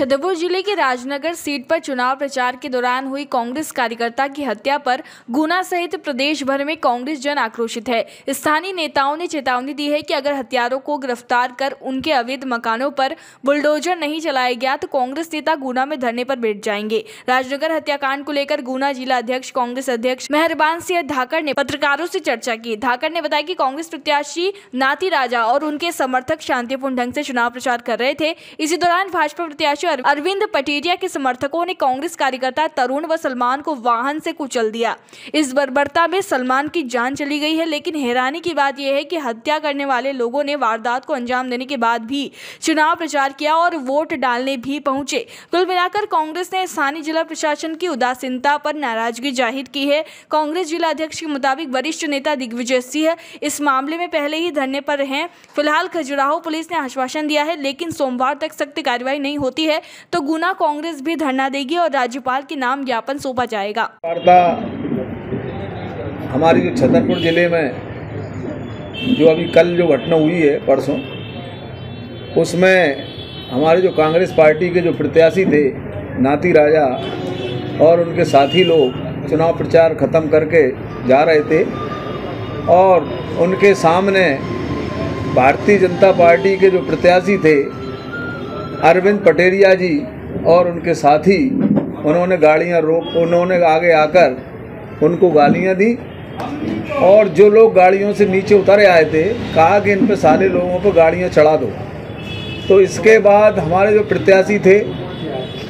छतरपुर जिले के राजनगर सीट पर चुनाव प्रचार के दौरान हुई कांग्रेस कार्यकर्ता की हत्या पर गुना सहित प्रदेश भर में कांग्रेस जन आक्रोशित है। स्थानीय नेताओं ने चेतावनी दी है कि अगर हत्यारों को गिरफ्तार कर उनके अवैध मकानों पर बुलडोजर नहीं चलाया गया तो कांग्रेस नेता गुना में धरने पर बैठ जाएंगे। राजनगर हत्याकांड को लेकर गुना जिला अध्यक्ष कांग्रेस अध्यक्ष मेहरबान सिंह धाकड़ ने पत्रकारों से चर्चा की। धाकड़ ने बताया कि कांग्रेस प्रत्याशी नाती राजा और उनके समर्थक शांतिपूर्ण ढंग से चुनाव प्रचार कर रहे थे। इसी दौरान भाजपा प्रत्याशी अरविंद पटेरिया के समर्थकों ने कांग्रेस कार्यकर्ता तरुण व सलमान को वाहन से कुचल दिया। इस बर्बरता में सलमान की जान चली गई है, लेकिन हैरानी की बात यह है कि हत्या करने वाले लोगों ने वारदात को अंजाम देने के बाद भी चुनाव प्रचार किया और वोट डालने भी पहुंचे। कुल मिलाकर कांग्रेस ने स्थानीय जिला प्रशासन की उदासीनता पर नाराजगी जाहिर की है। कांग्रेस जिला अध्यक्ष के मुताबिक वरिष्ठ नेता दिग्विजय सिंह इस मामले में पहले ही धरने पर हैं। फिलहाल खजुराहो पुलिस ने आश्वासन दिया है, लेकिन सोमवार तक सख्त कार्रवाई नहीं होती है तो गुना कांग्रेस भी धरना देगी और राज्यपाल के नाम ज्ञापन सौंपा जाएगा। हमारी जो छतरपुर जिले में जो अभी कल जो घटना हुई है परसों, उसमें हमारे जो कांग्रेस पार्टी के जो प्रत्याशी थे नाती राजा और उनके साथी लोग चुनाव प्रचार ख़त्म करके जा रहे थे और उनके सामने भारतीय जनता पार्टी के जो प्रत्याशी थे अरविंद पटेरिया जी और उनके साथी उन्होंने आगे आकर उनको गालियां दी और जो लोग गाड़ियों से नीचे उतरे आए थे कहा कि इन पे सारे लोगों पर गाड़ियां चढ़ा दो। तो इसके बाद हमारे जो प्रत्याशी थे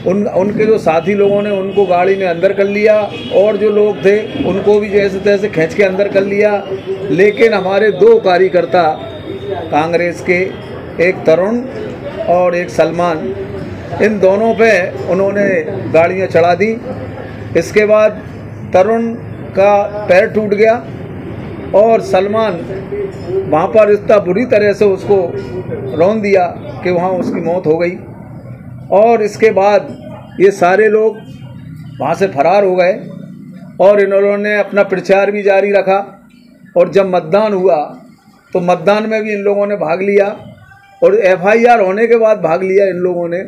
उनके जो साथी लोगों ने उनको गाड़ी में अंदर कर लिया और जो लोग थे उनको भी जैसे तैसे खींच के अंदर कर लिया। लेकिन हमारे दो कार्यकर्ता कांग्रेस के, एक तरुण और एक सलमान, इन दोनों पे उन्होंने गाड़ियां चढ़ा दी। इसके बाद तरुण का पैर टूट गया और सलमान वहाँ पर इतना बुरी तरह से उसको रौंद दिया कि वहाँ उसकी मौत हो गई। और इसके बाद ये सारे लोग वहाँ से फरार हो गए और इन्होंने अपना प्रचार भी जारी रखा और जब मतदान हुआ तो मतदान में भी इन लोगों ने भाग लिया और FIR होने के बाद भाग लिया इन लोगों ने।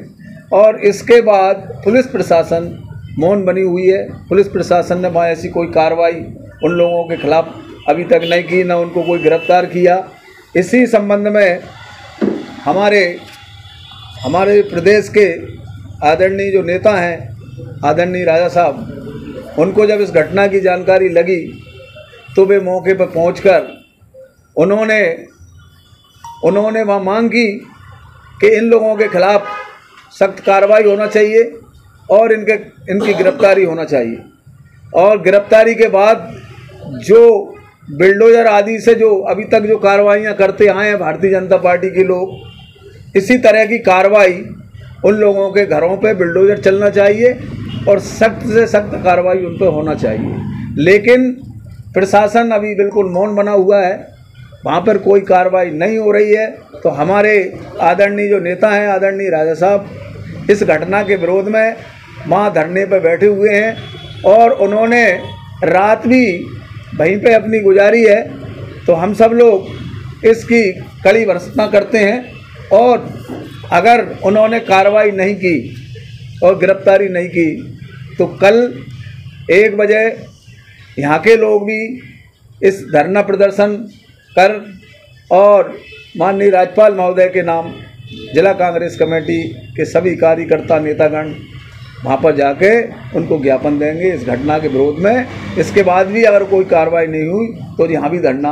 और इसके बाद पुलिस प्रशासन मौन बनी हुई है। पुलिस प्रशासन ने वहाँ ऐसी कोई कार्रवाई उन लोगों के खिलाफ अभी तक नहीं की, ना उनको कोई गिरफ्तार किया। इसी संबंध में हमारे प्रदेश के आदरणीय जो नेता हैं आदरणीय राजा साहब, उनको जब इस घटना की जानकारी लगी तो वे मौके पर पहुंचकर उन्होंने वहाँ मांग की कि इन लोगों के खिलाफ सख्त कार्रवाई होना चाहिए और इनकी गिरफ्तारी होना चाहिए। और गिरफ्तारी के बाद जो बिल्डोजर आदि से जो अभी तक जो कार्रवाइयाँ करते आए हैं भारतीय जनता पार्टी के लोग, इसी तरह की कार्रवाई उन लोगों के घरों पे बिल्डोजर चलना चाहिए और सख्त से सख्त कार्रवाई उन पर होना चाहिए। लेकिन प्रशासन अभी बिल्कुल मौन बना हुआ है, वहाँ पर कोई कार्रवाई नहीं हो रही है। तो हमारे आदरणीय जो नेता हैं आदरणीय राजा साहब, इस घटना के विरोध में वहाँ धरने पर बैठे हुए हैं और उन्होंने रात भी वहीं पे अपनी गुजारी है। तो हम सब लोग इसकी कड़ी भर्त्सना करते हैं और अगर उन्होंने कार्रवाई नहीं की और गिरफ्तारी नहीं की तो कल 1 बजे यहाँ के लोग भी इस धरना प्रदर्शन कर और माननीय राज्यपाल महोदय के नाम जिला कांग्रेस कमेटी के सभी कार्यकर्ता नेतागण वहाँ पर जाके उनको ज्ञापन देंगे इस घटना के विरोध में। इसके बाद भी अगर कोई कार्रवाई नहीं हुई तो यहाँ भी धरना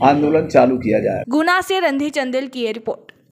आंदोलन चालू किया जाए। गुना से रणधीर चंदेल की रिपोर्ट।